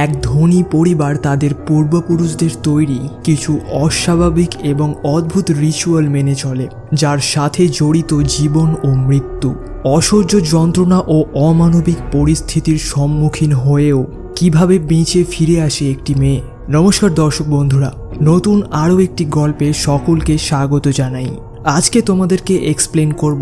এক ধনী পরিবার তাদের পূর্বপুরুষদের তৈরি কিছু অস্বাভাবিক এবং অদ্ভুত রিচুয়াল মেনে চলে, যার সাথে জড়িত জীবন ও মৃত্যু। অসহ্য যন্ত্রণা ও অমানবিক পরিস্থিতির সম্মুখীন হয়েও কিভাবে বেঁচে ফিরে আসে একটি মেয়ে। নমস্কার দর্শক বন্ধুরা, নতুন আরও একটি গল্পে সকলকে স্বাগত জানাই। আজকে তোমাদেরকে এক্সপ্লেন করব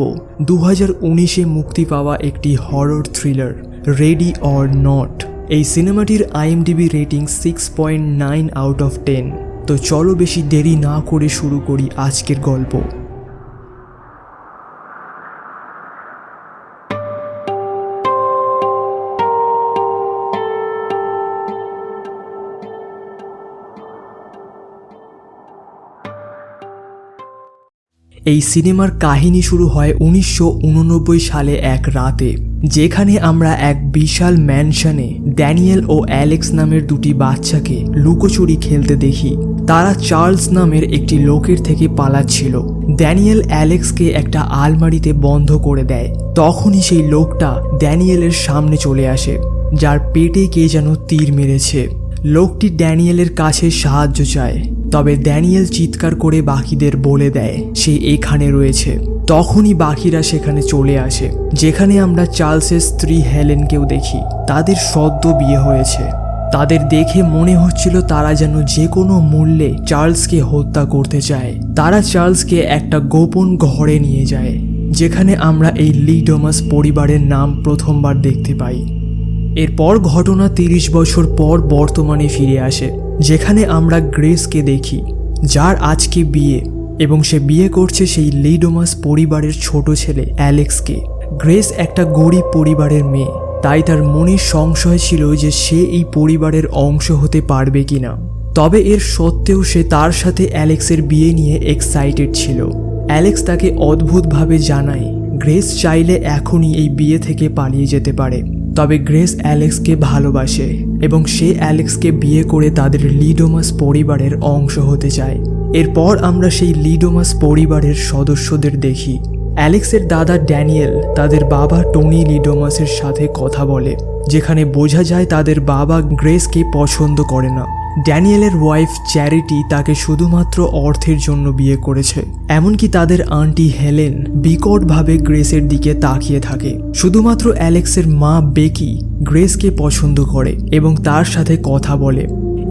2019-এ মুক্তি পাওয়া একটি horror thriller ready or not. এই সিনেমাটির IMDb রেটিং 6.9 আউট অফ 10। তো চলো বেশি দেরি না করে শুরু করি আজকের গল্প। এই সিনেমার কাহিনী শুরু হয় 1989 সালে এক রাতে, যেখানে আমরা এক বিশাল ম্যানশনে ড্যানিয়েল ও অ্যালেক্স নামের দুটি বাচ্চাকে লুকোচুরি খেলতে দেখি। তারা চার্লস নামের একটি লোকের থেকে পালাচ্ছিল। ড্যানিয়েল অ্যালেক্সকে একটা আলমারিতে বন্ধ করে দেয়। তখনই সেই লোকটা ড্যানিয়েলের সামনে চলে আসে, যার পেটে কে যেন তীর মেরেছে। লোকটি ড্যানিয়েলের কাছে সাহায্য চায়, তবে ড্যানিয়েল চিৎকার করে বাকিদের বলে দেয় সে এখানে রয়েছে। তখনই বাকিরা সেখানে চলে আসে, যেখানে আমরা চার্লসের স্ত্রী হেলেনকেও দেখি। তাদের সদ্য বিয়ে হয়েছে। তাদের দেখে মনে হচ্ছিল তারা যেন যে কোনো মূল্যে চার্লসকে হত্যা করতে চায়। তারা চার্লসকে একটা গোপন ঘরে নিয়ে যায়, যেখানে আমরা এই লি ডোমাস পরিবারের নাম প্রথমবার দেখতে পাই। এরপর ঘটনা 30 বছর পর বর্তমানে ফিরে আসে, যেখানে আমরা গ্রেসকে দেখি, যার আজকে বিয়ে, এবং সে বিয়ে করছে সেই লি ডোমাস পরিবারের ছোট ছেলে অ্যালেক্সকে। গ্রেস একটা গরিব পরিবারের মেয়ে, তাই তার মনে সংশয় ছিল যে সে এই পরিবারের অংশ হতে পারবে কিনা। তবে এর সত্ত্বেও সে তার সাথে অ্যালেক্সের বিয়ে নিয়ে এক্সাইটেড ছিল। অ্যালেক্স তাকে অদ্ভুতভাবে জানায় গ্রেস চাইলে এখনই এই বিয়ে থেকে পালিয়ে যেতে পারে। তবে গ্রেস অ্যালেক্সকে ভালোবাসে এবং সে অ্যালেক্সকে বিয়ে করে তাদের লি ডোমাস পরিবারের অংশ হতে চায়। এরপর আমরা সেই লি ডোমাস পরিবারের সদস্যদের দেখি। অ্যালেক্সের দাদা ড্যানিয়েল তাদের বাবা টনি লি ডোমাসের সাথে কথা বলে, যেখানে বোঝা যায় তাদের বাবা গ্রেসকে পছন্দ করে না। ড্যানিয়েলের ওয়াইফ চ্যারিটি তাকে শুধুমাত্র অর্থের জন্য বিয়ে করেছে। এমনকি তাদের আন্টি হেলেন বিকটভাবে গ্রেসের দিকে তাকিয়ে থাকে। শুধুমাত্র অ্যালেক্সের মা বেকি গ্রেসকে পছন্দ করে এবং তার সাথে কথা বলে।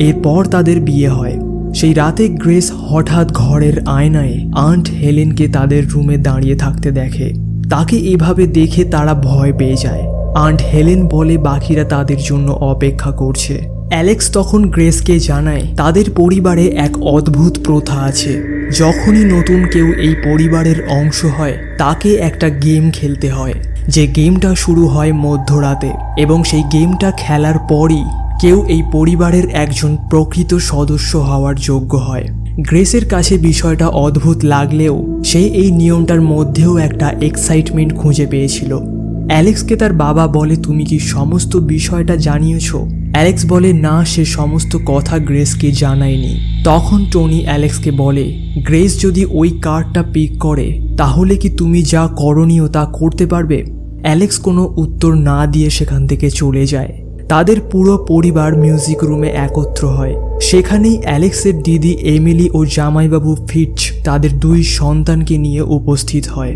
এরপর তাদের বিয়ে হয়। সেই রাতে গ্রেস হঠাৎ ঘরের আয়নায় আন্ট হেলেনকে তাদের রুমে দাঁড়িয়ে থাকতে দেখে। তাকে এভাবে দেখে তারা ভয় পেয়ে যায়। আন্ট হেলেন বলে বাকিরা তাদের জন্য অপেক্ষা করছে। অ্যালেক্স তখন গ্রেসকে জানায় তাদের পরিবারে এক অদ্ভুত প্রথা আছে। যখনই নতুন কেউ এই পরিবারের অংশ হয়, তাকে একটা গেম খেলতে হয়, যে গেমটা শুরু হয় মধ্যরাতে, এবং সেই গেমটা খেলার পরই কেউ এই পরিবারের একজন প্রকৃত সদস্য হওয়ার যোগ্য হয়। গ্রেসের কাছে বিষয়টা অদ্ভুত লাগলেও সে এই নিয়মটার মধ্যেও একটা এক্সাইটমেন্ট খুঁজে পেয়েছিল। অ্যালেক্সকে তার বাবা বলে, তুমি কি সমস্ত বিষয়টা জানিয়েছো? অ্যালেক্স বলে না, সে সমস্ত কথা গ্রেসকে জানায়নি। তখন টনি অ্যালেক্সকে বলে, গ্রেস যদি ওই কার্ডটা পিক করে, তাহলে কি তুমি যা করণীয় তা করতে পারবে? অ্যালেক্স কোনো উত্তর না দিয়ে সেখান থেকে চলে যায়। তাদের পুরো পরিবার মিউজিক রুমে একত্র হয়। সেখানেই অ্যালেক্সের দিদি এমিলি ও জামাইবাবু ফিটচ তাদের 2 সন্তানকে নিয়ে উপস্থিত হয়।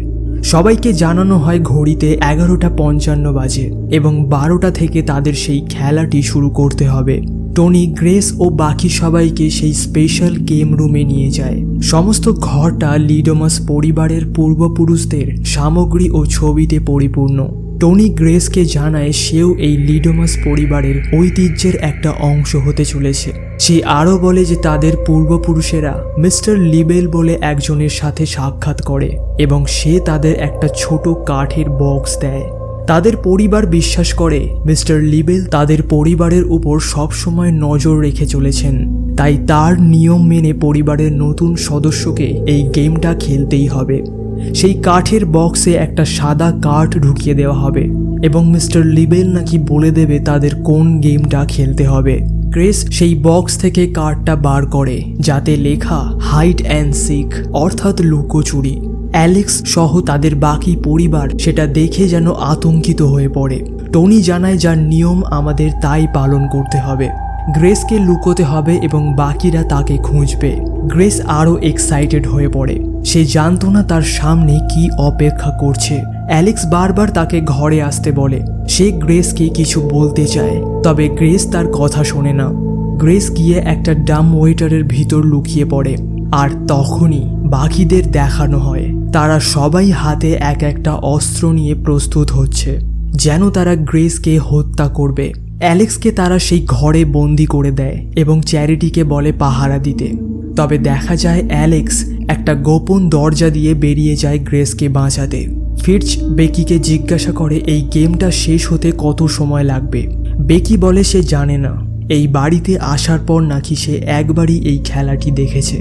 সবাইকে জানানো হয় ঘড়িতে 11:55 বাজে এবং 12টা থেকে তাদের সেই খেলাটি শুরু করতে হবে। টনি গ্রেস ও বাকি সবাইকে সেই স্পেশাল গেম রুমে নিয়ে যায়। সমস্ত ঘরটা লি ডোমাস পরিবারের পূর্বপুরুষদের সামগ্রী ও ছবিতে পরিপূর্ণ। টনি গ্রেসকে জানায় সেও এই লি ডোমাস পরিবারের ঐতিহ্যের একটা অংশ হতে চলেছে। সে আরও বলে যে তাদের পূর্বপুরুষেরা মিস্টার লিবেল বলে একজনের সাথে সাক্ষাৎ করে এবং সে তাদের একটা ছোট কাঠের বক্স দেয়। তাদের পরিবার বিশ্বাস করে মিস্টার লিবেল তাদের পরিবারের উপর সবসময় নজর রেখে চলেছেন, তাই তার নিয়ম মেনে পরিবারের নতুন সদস্যকে এই গেমটা খেলতেই হবে। সেই কাঠের বক্সে একটা সাদা কার্ড ঢুকিয়ে দেওয়া হবে এবং মিস্টার লিবেল নাকি বলে দেবে তাদের কোন গেমটা খেলতে হবে। গ্রেস সেই বক্স থেকে কার্ডটা বার করে, যাতে লেখা হাইড অ্যান্ড সিক, অর্থাৎ লুকোচুরি। অ্যালেক্স সহ তাদের বাকি পরিবার সেটা দেখে যেন আতঙ্কিত হয়ে পড়ে। টনি জানায় যার নিয়ম আমাদের তাই পালন করতে হবে। গ্রেসকে লুকোতে হবে এবং বাকিরা তাকে খুঁজবে। গ্রেস আরও এক্সাইটেড হয়ে পড়ে। সে জানতো না তার সামনে কি অপেক্ষা করছে। অ্যালেক্স বারবার তাকে ঘরে আসতে বলে। সে গ্রেসকে কিছু বলতে চায়, তবে গ্রেস তার কথা শোনে না। গ্রেস গিয়ে একটা ডাম ওয়েটারের ভিতর লুকিয়ে পড়ে। আর তখনই বাকিদের দেখানো হয় তারা সবাই হাতে এক একটা অস্ত্র নিয়ে প্রস্তুত হচ্ছে, যেন তারা গ্রেসকে হত্যা করবে। অ্যালেক্সকে তারা সেই ঘরে বন্দি করে দেয় এবং চ্যারিটিকে বলে পাহারা দিতে। তবে দেখা যায় অ্যালেক্স একটা গোপন দরজা দিয়ে বেরিয়ে যায় গ্রেসকে বাঁচাতে। ফিটজ বেকিকে জিজ্ঞাসা করে এই গেমটা শেষ হতে কত সময় লাগবে। বেকি বলে সে জানে না। এই বাড়িতে আসার পর নাকি সে একবারই এই খেলাটি দেখেছে।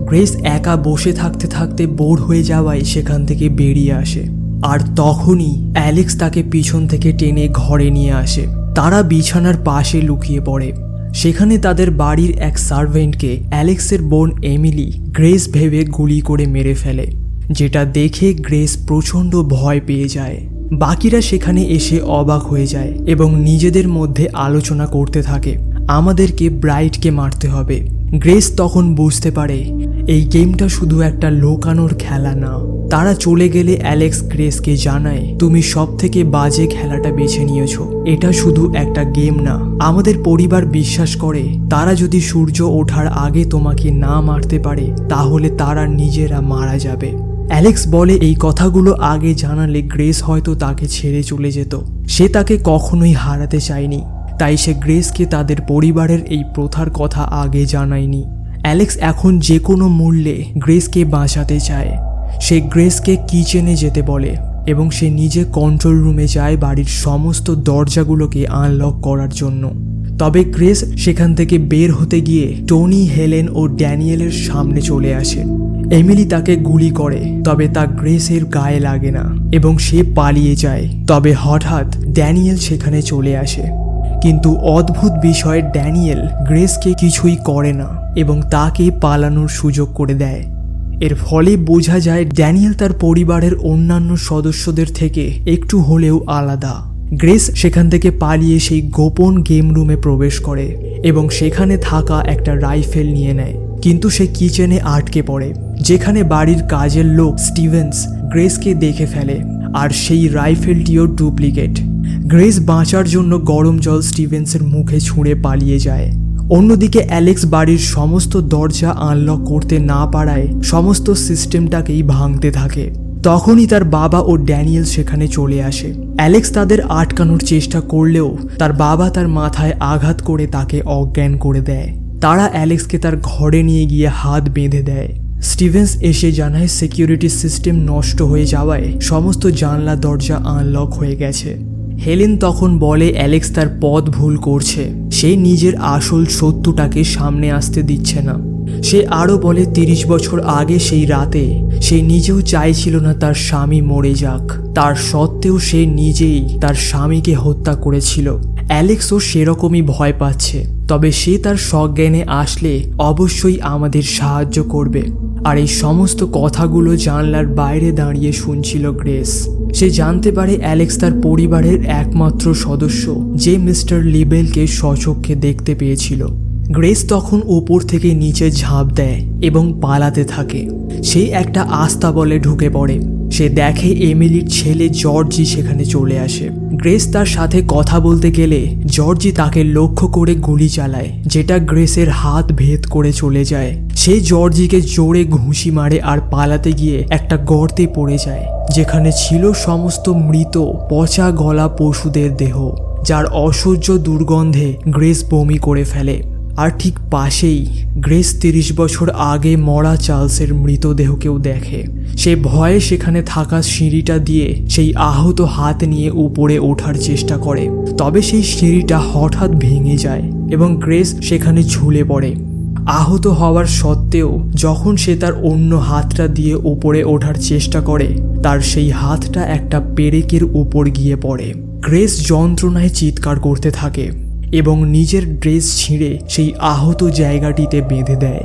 গ্রেস একা বসে থাকতে থাকতে বোর হয়ে যাওয়ায় সেখান থেকে বেরিয়ে আসে। আর তখনই অ্যালেক্স তাকে পিছন থেকে টেনে ঘরে নিয়ে আসে। তারা বিছানার পাশে লুকিয়ে পড়ে। সেখানে তাদের বাড়ির এক সার্ভেন্টকে অ্যালেক্সের বোন এমিলি গ্রেস ভেবে গুলি করে মেরে ফেলে, যেটা দেখে গ্রেস প্রচণ্ড ভয় পেয়ে যায়। বাকিরা সেখানে এসে অবাক হয়ে যায় এবং নিজেদের মধ্যে আলোচনা করতে থাকে আমাদেরকে ব্রাইটকে মারতে হবে। গ্রেস তখন বুঝতে পারে এই গেমটা শুধু একটা লোকানোর খেলা না। তারা চলে গেলে অ্যালেক্স গ্রেসকে জানায় তুমি সব থেকে বাজে খেলাটা বেছে নিয়েছো। এটা শুধু একটা গেম না। আমাদের পরিবার বিশ্বাস করে তারা যদি সূর্য ওঠার আগে তোমাকে না মারতে পারে তাহলে তারা নিজেরা মারা যাবে। অ্যালেক্স বলে এই কথাগুলো আগে জানালে গ্রেস হয়তো তাকে ছেড়ে চলে যেত। সে তাকে কখনোই হারাতে চায়নি, তাই সে গ্রেসকে তাদের পরিবারের এই প্রথার কথা আগে জানায়নি। অ্যালেক্স এখন যে কোনো মূল্যে গ্রেসকে বাঁচাতে চায়। সে গ্রেসকে কিচেনে যেতে বলে এবং সে নিজে কন্ট্রোল রুমে যায় বাড়ির সমস্ত দরজাগুলোকে আনলক করার জন্য। তবে গ্রেস সেখান থেকে বের হতে গিয়ে টনি, হেলেন ও ড্যানিয়েলের সামনে চলে আসে। এমিলি তাকে গুলি করে, তবে তা গ্রেসের গায়ে লাগে না এবং সে পালিয়ে যায়। তবে হঠাৎ ড্যানিয়েল সেখানে চলে আসে, কিন্তু অদ্ভুত বিষয় ড্যানিয়েল গ্রেসকে কিছুই করে না এবং তাকে পালানোর সুযোগ করে দেয়। এর ফলে বোঝা যায় ড্যানিয়েল তার পরিবারের অন্যান্য সদস্যদের থেকে একটু হলেও আলাদা। গ্রেস সেখান থেকে পালিয়ে সেই গোপন গেম রুমে প্রবেশ করে এবং সেখানে থাকা একটা রাইফেল নিয়ে নেয়, কিন্তু সে কিচেনে আটকে পড়ে, যেখানে বাড়ির কাজের লোক স্টিভেন্স গ্রেসকে দেখে ফেলে আর সেই রাইফেলটিও ডুপ্লিকেট। গ্রেস বাঁচার জন্য গরম জল স্টিভেন্সের মুখে ছুঁড়ে পালিয়ে যায়। অন্যদিকে অ্যালেক্স বাড়ির সমস্ত দরজা আনলক করতে না পারায় সমস্ত সিস্টেমটাকেই ভাঙতে থাকে। তখনই তার বাবা ও ড্যানিয়েল সেখানে চলে আসে। অ্যালেক্স তাদের আটকানোর চেষ্টা করলেও তার বাবা তার মাথায় আঘাত করে তাকে অজ্ঞান করে দেয়। তারা অ্যালেক্সকে তার ঘরে নিয়ে গিয়ে হাত বেঁধে দেয়। স্টিভেন্স এসে জানায় সিকিউরিটি সিস্টেম নষ্ট হয়ে যাওয়ায় সমস্ত জানলা দরজা আনলক হয়ে গেছে। হেলেন তখন বলে অ্যালেক্স তার পথ ভুল করছে, সে নিজের আসল সত্যটাকে সামনে আসতে দিচ্ছে না। সে আরও বলে 30 বছর আগে সেই রাতে সে নিজেও চাইছিল না তার স্বামী মরে যাক, তার সত্ত্বেও সে নিজেই তার স্বামীকে হত্যা করেছিল। অ্যালেক্সও সেরকমই ভয় পাচ্ছে, তবে সে তার সজ্ঞানে আসলে অবশ্যই আমাদের সাহায্য করবে। আর এই সমস্ত কথাগুলো জানলার বাইরে দাঁড়িয়ে শুনছিল গ্রেস। সে জানতে পারে অ্যালেক্স তার পরিবারের একমাত্র সদস্য যে মিস্টার লিবেলকে স্বচক্ষে দেখতে পেয়েছিল। গ্রেস তখন উপর থেকে নিচে ঝাঁপ দেয় এবং পালাতে থাকে। সে একটা আস্তাবলে ঢুকে পড়ে। সে দেখে এমিলির ছেলে জর্জি সেখানে চলে আসে। গ্রেস তার সাথে কথা বলতে গেলে জর্জি তাকে লক্ষ্য করে গুলি চালায়, যেটা গ্রেসের হাত ভেদ করে চলে যায়। সে জর্জিকে জোরে ঘুষি মারে আর পালাতে গিয়ে একটা গর্তে পড়ে যায়, যেখানে ছিল সমস্ত মৃত পচা গলা পশুদের দেহ, যার অসহ্য দুর্গন্ধে গ্রেস বমি করে ফেলে। আর ঠিক পাশেই গ্রেস 30 বছর আগে মরা চার্লসের মৃতদেহকেও দেখে। সে ভয়ে সেখানে থাকা সিঁড়িটা দিয়ে সেই আহত হাত নিয়ে উপরে ওঠার চেষ্টা করে, তবে সেই সিঁড়িটা হঠাৎ ভেঙে যায় এবং গ্রেস সেখানে ঝুলে পড়ে। আহত হওয়ার সত্ত্বেও যখন সে তার অন্য হাতটা দিয়ে উপরে ওঠার চেষ্টা করে, তার সেই হাতটা একটা পেরেকের উপর গিয়ে পড়ে। গ্রেস যন্ত্রণায় চিৎকার করতে থাকে এবং নিজের ড্রেস ছিঁড়ে সেই আহত জায়গাটিতে বেঁধে দেয়।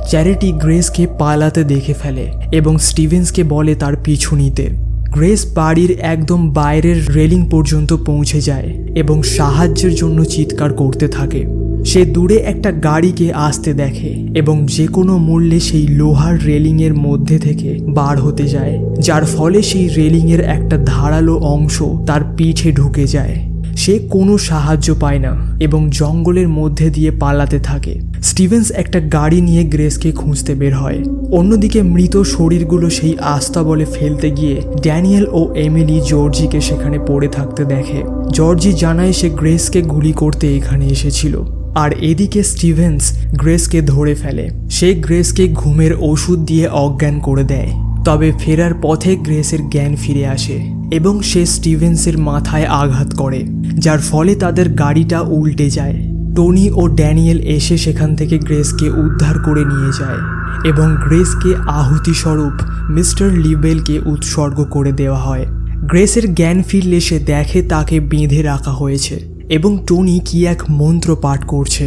চ্যারিটি গ্রেসকে পালাতে দেখে ফেলে এবং স্টিভেন্সকে বলে তার পিছু নিতে। গ্রেস বাড়ির একদম বাইরের রেলিং পর্যন্ত পৌঁছে যায় এবং সাহায্যের জন্য চিৎকার করতে থাকে। সে দূরে একটা গাড়িকে আসতে দেখে এবং যে কোনো মূল্যে সেই লোহার রেলিংয়ের মধ্যে থেকে বার হতে যায়, যার ফলে সেই রেলিংয়ের একটা ধারালো অংশ তার পিঠে ঢুকে যায়। সে কোনো সাহায্য পায় না এবং জঙ্গলের মধ্যে দিয়ে পালাতে থাকে। স্টিভেন্স একটা গাড়ি নিয়ে গ্রেসকে খুঁজতে বের হয়। অন্যদিকে মৃত শরীরগুলো সেই আস্তাবলে ফেলতে গিয়ে ড্যানিয়েল ও এমিলি জর্জিকে সেখানে পড়ে থাকতে দেখে। জর্জি জানায় সে গ্রেসকে গুলি করতে এখানে এসেছিল। আর এদিকে স্টিভেন্স গ্রেসকে ধরে ফেলে। সে গ্রেসকে ঘুমের ওষুধ দিয়ে অজ্ঞান করে দেয়। তবে ফেরার পথে গ্রেসের জ্ঞান ফিরে আসে এবং সে স্টিভেন্সের মাথায় আঘাত করে, যার ফলে তাদের গাড়িটা উল্টে যায়। টনি ও ড্যানিয়েল এসে সেখান থেকে গ্রেসকে উদ্ধার করে নিয়ে যায় এবং গ্রেসকে আহুতিস্বরূপ মিস্টার লিবেলকে উৎসর্গ করে দেওয়া হয়। গ্রেসের জ্ঞান ফিরলে সে দেখে তাকে বেঁধে রাখা হয়েছে এবং টনি কি এক মন্ত্র পাঠ করছে।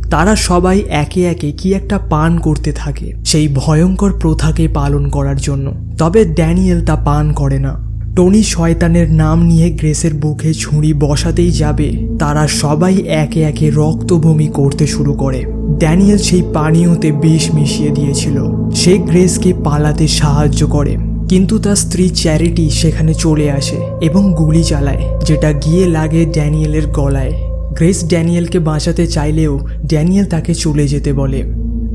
তারা সবাই একে একে কি একটা পান করতে থাকে সেই ভয়ঙ্কর প্রথাকে পালন করার জন্য। তবে ড্যানিয়েল তা পান করে না। টনি শয়তানের নাম নিয়ে গ্রেসের বুকে ছুরি বসাতেই যাবে, তারা সবাই একে একে রক্তবমি করতে শুরু করে। ড্যানিয়েল সেই পানীয়তে বিষ মিশিয়ে দিয়েছিল। সে গ্রেসকে পালাতে সাহায্য করে, কিন্তু তার স্ত্রী চ্যারিটি সেখানে চলে আসে এবং গুলি চালায়, যেটা গিয়ে লাগে ড্যানিয়েলের গলায়। গ্রেস ড্যানিয়েলকে বাঁচাতে চাইলেও ড্যানিয়েল তাকে চলে যেতে বলে।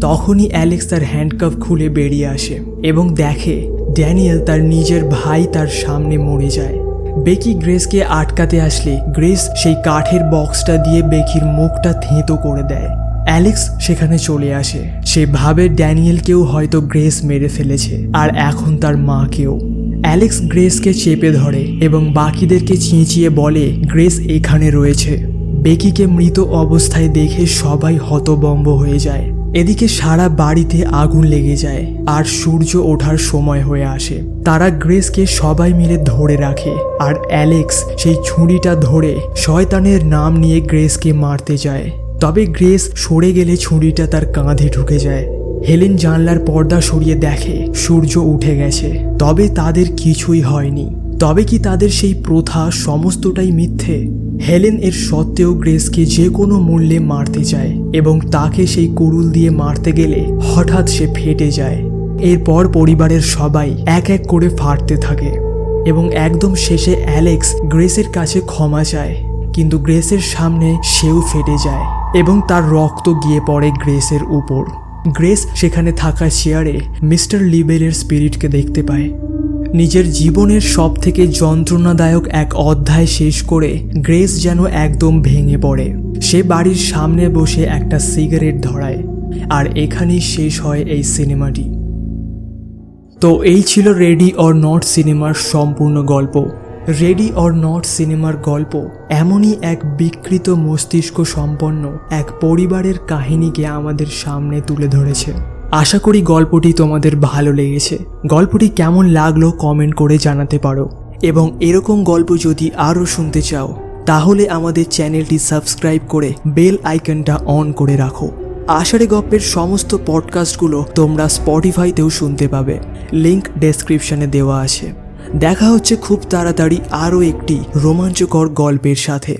তখনই অ্যালেক্স তার হ্যান্ডকাফ খুলে বেরিয়ে আসে এবং দেখে ড্যানিয়েল তার নিজের ভাই তার সামনে মরে যায়। বেকি গ্রেসকে আটকাতে আসলে গ্রেস সেই কাঠের বক্সটা দিয়ে বেকির মুখটা থেঁতো করে দেয়। অ্যালেক্স সেখানে চলে আসে। সে ভাবে ড্যানিয়েলকেও হয়তো গ্রেস মেরে ফেলেছে, আর এখন তার মাকেও। অ্যালেক্স গ্রেসকে চেপে ধরে এবং বাকিদেরকে চেঁচিয়ে বলে গ্রেস এখানে রয়েছে। বেকিকে মৃত অবস্থায় দেখে সবাই হতবম্ব হয়ে যায়। এদিকে সারা বাড়িতে আগুন লেগে যায় আর সূর্য ওঠার সময় হয়ে আসে। তারা গ্রেসকে সবাই মিলে ধরে রাখে আর অ্যালেক্স সেই ছুরিটা ধরে শয়তানের নাম নিয়ে গ্রেসকে মারতে যায়। তবে গ্রেস সরে গেলে ছুরিটা তার কাঁধে ঢুকে যায়। হেলেন জানলার পর্দা সরিয়ে দেখে সূর্য উঠে গেছে, তবে তাদের কিছুই হয়নি। তবে কি তাদের সেই প্রথা সমস্তটাই মিথ্যে? হেলেন এর সত্ত্বেও গ্রেসকে যে কোনো মূল্যে মারতে চায় এবং তাকে সেই কুড়ুল দিয়ে মারতে গেলে হঠাৎ সে ফেটে যায়। এরপর পরিবারের সবাই এক এক করে ফাটতে থাকে এবং একদম শেষে অ্যালেক্স গ্রেসের কাছে ক্ষমা চায়, কিন্তু গ্রেসের সামনে সেও ফেটে যায় এবং তার রক্ত গিয়ে পড়ে গ্রেসের উপর। গ্রেস সেখানে থাকা চেয়ারে মিস্টার লিবেলের স্পিরিটকে দেখতে পায়। নিজের জীবনের সবথেকে যন্ত্রণাদায়ক এক অধ্যায় শেষ করে গ্রেস যেন একদম ভেঙে পড়ে। সে বাড়ির সামনে বসে একটা সিগারেট ধরায়। আর এখানেই শেষ হয় এই সিনেমাটি। তো এই ছিল রেডি অর নট সিনেমার সম্পূর্ণ গল্প। রেডি অর নট সিনেমার গল্প এমনই এক বিকৃত মস্তিষ্ক সম্পন্ন এক পরিবারের কাহিনীকে আমাদের সামনে তুলে ধরেছে। আশা করি গল্পটি তোমাদের ভালো লেগেছে। গল্পটি কেমন লাগলো কমেন্ট করে জানাতে পারো, এবং এরকম গল্প যদি আরও শুনতে চাও তাহলে আমাদের চ্যানেলটি সাবস্ক্রাইব করে বেল আইকনটা অন করে রাখো। আষাঢ়ে গল্পের সমস্ত পডকাস্টগুলো তোমরা স্পটিফাইতেও শুনতে পাবে, লিংক ডেসক্রিপশনে দেওয়া আছে। দেখা হচ্ছে খুব তাড়াতাড়ি আরও একটি রোমাঞ্চকর গল্পের সাথে।